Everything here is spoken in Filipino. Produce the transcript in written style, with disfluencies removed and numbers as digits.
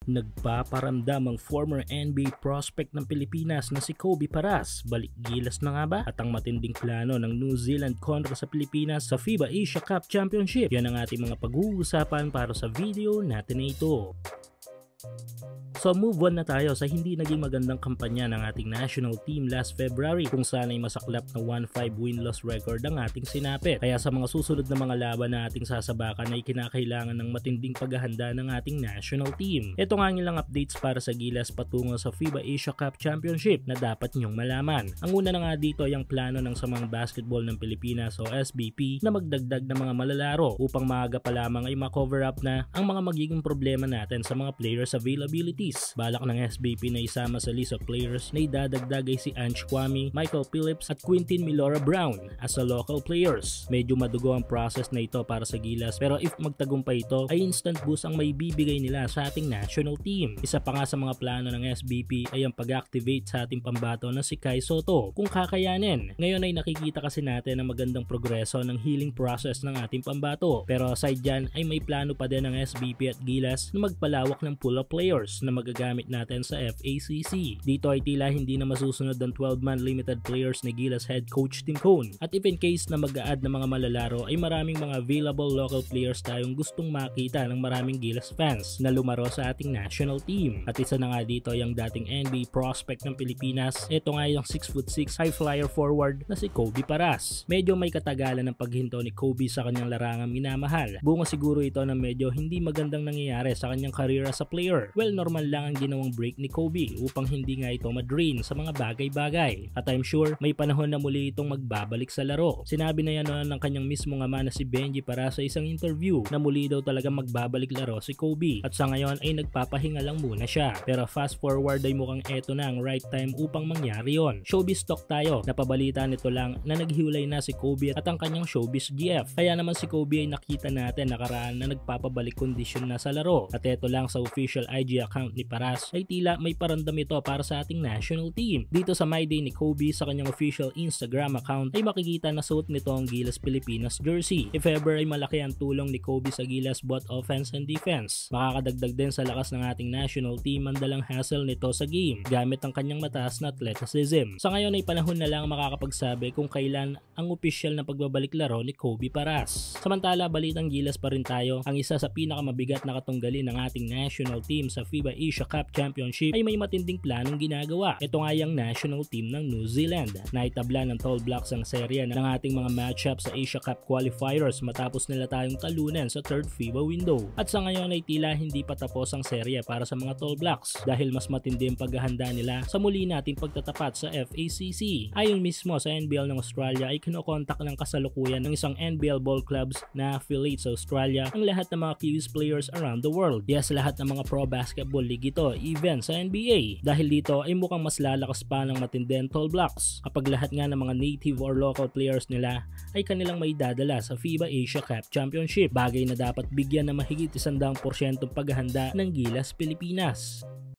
Nagpaparamdam ang former NBA prospect ng Pilipinas na si Kobe Paras. Balik gilas na nga ba? At ang matinding plano ng New Zealand kontra sa Pilipinas sa FIBA Asia Cup Championship. Yan ang ating mga pag-uusapan para sa video natin na ito. So move on na tayo sa hindi naging magandang kampanya ng ating national team last February kung saan ay masaklap na 1-5 win-loss record ang ating sinapit. Kaya sa mga susunod na mga laban na ating sasabakan ay kinakailangan ng matinding paghahanda ng ating national team. Ito nga ang ilang updates para sa gilas patungo sa FIBA Asia Cup Championship na dapat nyong malaman. Ang una na nga dito ay ang plano ng Samang Basketball ng Pilipinas o SBP na magdagdag ng mga malalaro upang maaga pa lamang ay ma-cover up na ang mga magiging problema natin sa mga players availability. Balak ng SBP na isama sa list of players na idadagdag ay si Ange Kwame, Michael Phillips at Quintin Milora Brown as a local players. Medyo madugo ang process na ito para sa gilas pero if magtagumpay ito ay instant boost ang may bibigay nila sa ating national team. Isa pa nga sa mga plano ng SBP ay ang pag-activate sa ating pambato na si Kai Soto kung kakayanin. Ngayon ay nakikita kasi natin ang magandang progreso ng healing process ng ating pambato pero aside dyan ay may plano pa din ng SBP at gilas na magpalawak ng pool of players na magagamit natin sa FACC. Dito ay tila hindi na masusunod ang 12-man limited players ni Gilas head coach Tim Cone. At if in case na mag-a-add ng mga malalaro ay maraming mga available local players tayong gustong makita ng maraming Gilas fans na lumaro sa ating national team. At isa na nga dito ay ang dating NBA prospect ng Pilipinas. Ito nga yung 6'6" high flyer forward na si Kobe Paras. Medyo may katagalan ng paghinto ni Kobe sa kanyang larangang minamahal. Bunga siguro ito na medyo hindi magandang nangyayari sa kanyang career as a player. Well, normal lang ang ginawang break ni Kobe upang hindi nga ito madrain sa mga bagay-bagay. At I'm sure may panahon na muli itong magbabalik sa laro. Sinabi na yan noon ng kanyang mismong ama na si Benji para sa isang interview na muli daw talaga magbabalik laro si Kobe. At sa ngayon ay nagpapahinga lang muna siya. Pero fast forward ay mukhang eto na ang right time upang mangyari yon. Showbiz talk tayo. Napabalita nito lang na naghiwalay na si Kobe at ang kanyang showbiz GF. Kaya naman si Kobe ay nakita natin nakaraan na nagpapabalik kondisyon na sa laro. At eto lang sa official IG account ni Paras ay tila may parandam ito para sa ating national team. Dito sa My Day ni Kobe sa kanyang official Instagram account ay makikita na suot nito ang Gilas Pilipinas jersey. If ever ay malaki ang tulong ni Kobe sa Gilas both offense and defense. Makakadagdag din sa lakas ng ating national team ang dalang hassle nito sa game gamit ang kanyang mataas na athleticism. Sa ngayon ay panahon na lang makakapagsabi kung kailan ang opisyal na pagbabalik laro ni Kobe Paras. Samantala, balitang Gilas pa rin tayo. Ang isa sa pinakamabigat na katunggali ng ating national team sa FIBA Asia Cup Championship ay may matinding planong ginagawa. Ito nga yung national team ng New Zealand. Naitabla ng Tall Blacks ang serya ng ating mga matchup sa Asia Cup qualifiers matapos nila tayong talunan sa third FIBA window. At sa ngayon ay tila hindi pa tapos ang serya para sa mga Tall Blacks dahil mas matindi ang paghahanda nila sa muli nating pagtatapat sa FACC. Ayon mismo sa NBL ng Australia ay kinokontak ng kasalukuyan ng isang NBL ball clubs na affiliate sa Australia ang lahat ng mga Kiwis players around the world. Yes, lahat ng mga pro basketball league ito, even sa NBA. Dahil dito ay mukhang mas lalakas pa ng matindi ang Tall Blacks kapag lahat nga ng mga native or local players nila ay kanilang may dadala sa FIBA Asia Cup Championship. Bagay na dapat bigyan na mahigit 100% paghahanda ng Gilas Pilipinas.